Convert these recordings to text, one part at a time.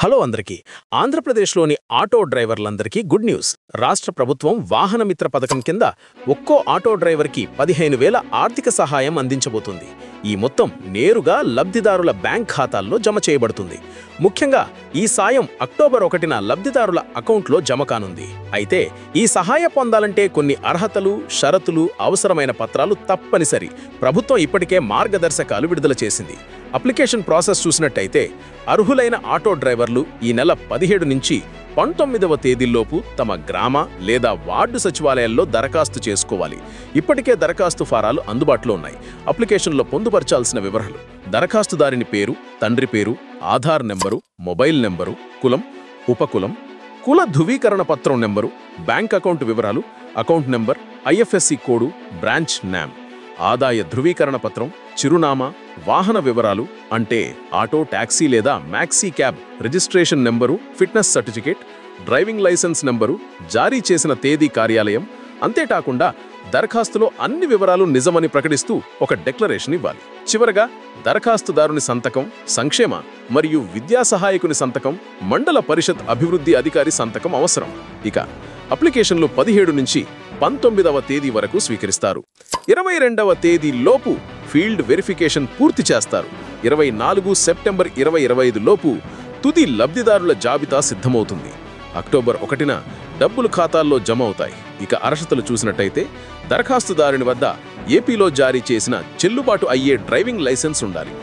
Hello అందరికీ ఆంధ్రప్రదేశ్లోని auto డ్రైవర్లందరికీ good news. రాష్ట్ర ప్రభుత్వం వాహన మిత్ర పథకం కింద ఒక్కో ఆటో డ్రైవర్కి 15,000 ఆర్థిక సహాయం అందించబోతుంది. ఈ మొత్తం నేరుగా లబ్ధిదారుల బ్యాంక్ ఖాతాల్లో జమ చేయబడుతుంది. ముఖ్యంగా ఈ సాయం అక్టోబర్ 1న లబ్ధిదారుల అకౌంట్లో జమ కానుంది. అయితే ఈ సహాయం పొందాలంటే కొన్ని అర్హతలు, షరతులు, అవసరమైన పత్రాలు తప్పనిసరి. ప్రభుత్వం ఇప్పటికే మార్గదర్శకాలు విడుదల చేసింది. అప్లికేషన్ ప్రాసెస్ చూసినట్టయితే అర్హులైన ఆటో డ్రైవర్లు ఈ నెల 17 నుంచి 19వ తేదీలోపు తమ గ్రామ లేదా వార్డు సచివాలయాల్లో దరఖాస్తు చేసుకోవాలి. ఇప్పటికే దరఖాస్తు ఫారాలు అందుబాటులో ఉన్నాయి. అప్లికేషన్లో పొందుపరచాల్సిన వివరాలు: దరఖాస్తుదారుని పేరు, తండ్రి పేరు, ఆధార్ నెంబరు, మొబైల్ నెంబరు, కులం, ఉపకులం, కుల ధృవీకరణ పత్రం నెంబరు, బ్యాంక్ అకౌంట్ వివరాలు, account number, IFSC code, branch name, ఆదాయ ధృవీకరణ పత్రం, చిరునామా, వాహన వివరాలు అంటే ఆటో, టాక్సీ లేదా maxi cab registration number, fitness certificate, driving licence number, జారీ చేసిన తేదీ, కార్యాలయం. అంతేకాకుండా దరఖాస్తులో అన్ని వివరాలు నిజమని ప్రకటిస్తూ ఒక డిక్లరేషన్ ఇవ్వాలి. చివరగా దరఖాస్తుదారుని సంతకం, సంక్షేమ మరియు విద్యా సహాయకుని సంతకం, మండల పరిషత్ అభివృద్ధి అధికారి సంతకం అవసరం. ఇక అప్లికేషన్లు 17 నుంచి 19వ తేదీ వరకు స్వీకరిస్తారు. 22వ తేదీ లోపు ఫీల్డ్ వెరిఫికేషన్ పూర్తి చేస్తారు. 24 సెప్టెంబర్ 2025 లోపు తుది లబ్ధిదారుల జాబితా సిద్ధమవుతుంది. అక్టోబర్ 1న డబ్బులు ఖాతాల్లో జమ అవుతాయి. ఇక అర్హతలు చూసినట్టయితే దరఖాస్తుదారుని వద్ద ఏపీలో జారీ చేసిన చెల్లుబాటు అయ్యే డ్రైవింగ్ లైసెన్స్ ఉండాలి.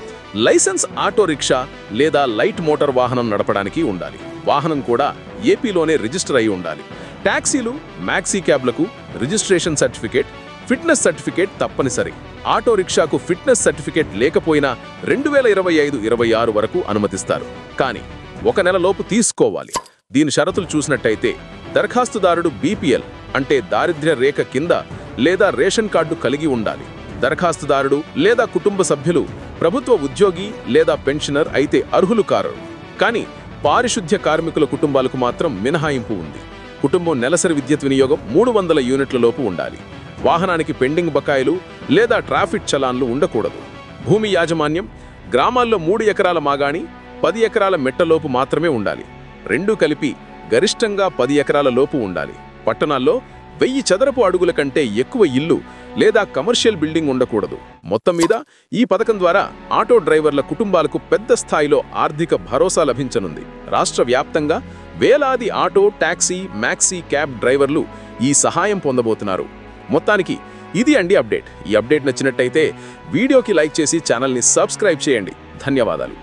లైసెన్స్ ఆటో రిక్షా లేదా లైట్ మోటార్ వాహనం నడపడానికి ఉండాలి. వాహనం కూడా ఏపీలోనే రిజిస్టర్ అయి ఉండాలి. టాక్సీలు, మ్యాక్సీ క్యాబ్లకు రిజిస్ట్రేషన్ సర్టిఫికేట్, ఫిట్నెస్ సర్టిఫికేట్ తప్పనిసరి. ఆటో రిక్షాకు ఫిట్నెస్ సర్టిఫికేట్ లేకపోయినా 2025-26 వరకు అనుమతిస్తారు. కానీ 1 నెలలోపు తీసుకోవాలి. దీని షరతులు చూసినట్టయితే దరఖాస్తుదారుడు బీపీఎల్ అంటే దారిద్ర్య రేఖ కింద లేదా రేషన్ కార్డు కలిగి ఉండాలి. దరఖాస్తుదారుడు లేదా కుటుంబ సభ్యులు ప్రభుత్వ ఉద్యోగి లేదా పెన్షనర్ అయితే అర్హులు కారు. కానీ పారిశుద్ధ్య కార్మికుల కుటుంబాలకు మాత్రం మినహాయింపు ఉంది. కుటుంబం నెలసరి విద్యుత్ వినియోగం 300 యూనిట్ల లోపు ఉండాలి. వాహనానికి పెండింగ్ బకాయిలు లేదా ట్రాఫిక్ చలాన్లు ఉండకూడదు. భూమి యాజమాన్యం గ్రామాల్లో 3 ఎకరాల మాగాణి, 10 ఎకరాల మెట్టలోపు మాత్రమే ఉండాలి. రెండూ కలిపి గరిష్టంగా 10 ఎకరాల లోపు ఉండాలి. పట్టణాల్లో 1000 చదరపు అడుగుల కంటే ఎక్కువ ఇల్లు లేదా కమర్షియల్ బిల్డింగ్ ఉండకూడదు. మొత్తం మీద ఈ పథకం ద్వారా ఆటో డ్రైవర్ల కుటుంబాలకు పెద్ద స్థాయిలో ఆర్థిక భరోసా లభించనుంది. రాష్ట్ర వ్యాప్తంగా వేలాది ఆటో, టాక్సీ, మ్యాక్సీ క్యాబ్ డ్రైవర్లు ఈ సహాయం పొందబోతున్నారు. మొత్తానికి ఇది అప్డేట్. ఈ అప్డేట్ నచ్చినట్టయితే వీడియోకి లైక్ చేసి ఛానల్ని సబ్స్క్రైబ్ చేయండి. ధన్యవాదాలు.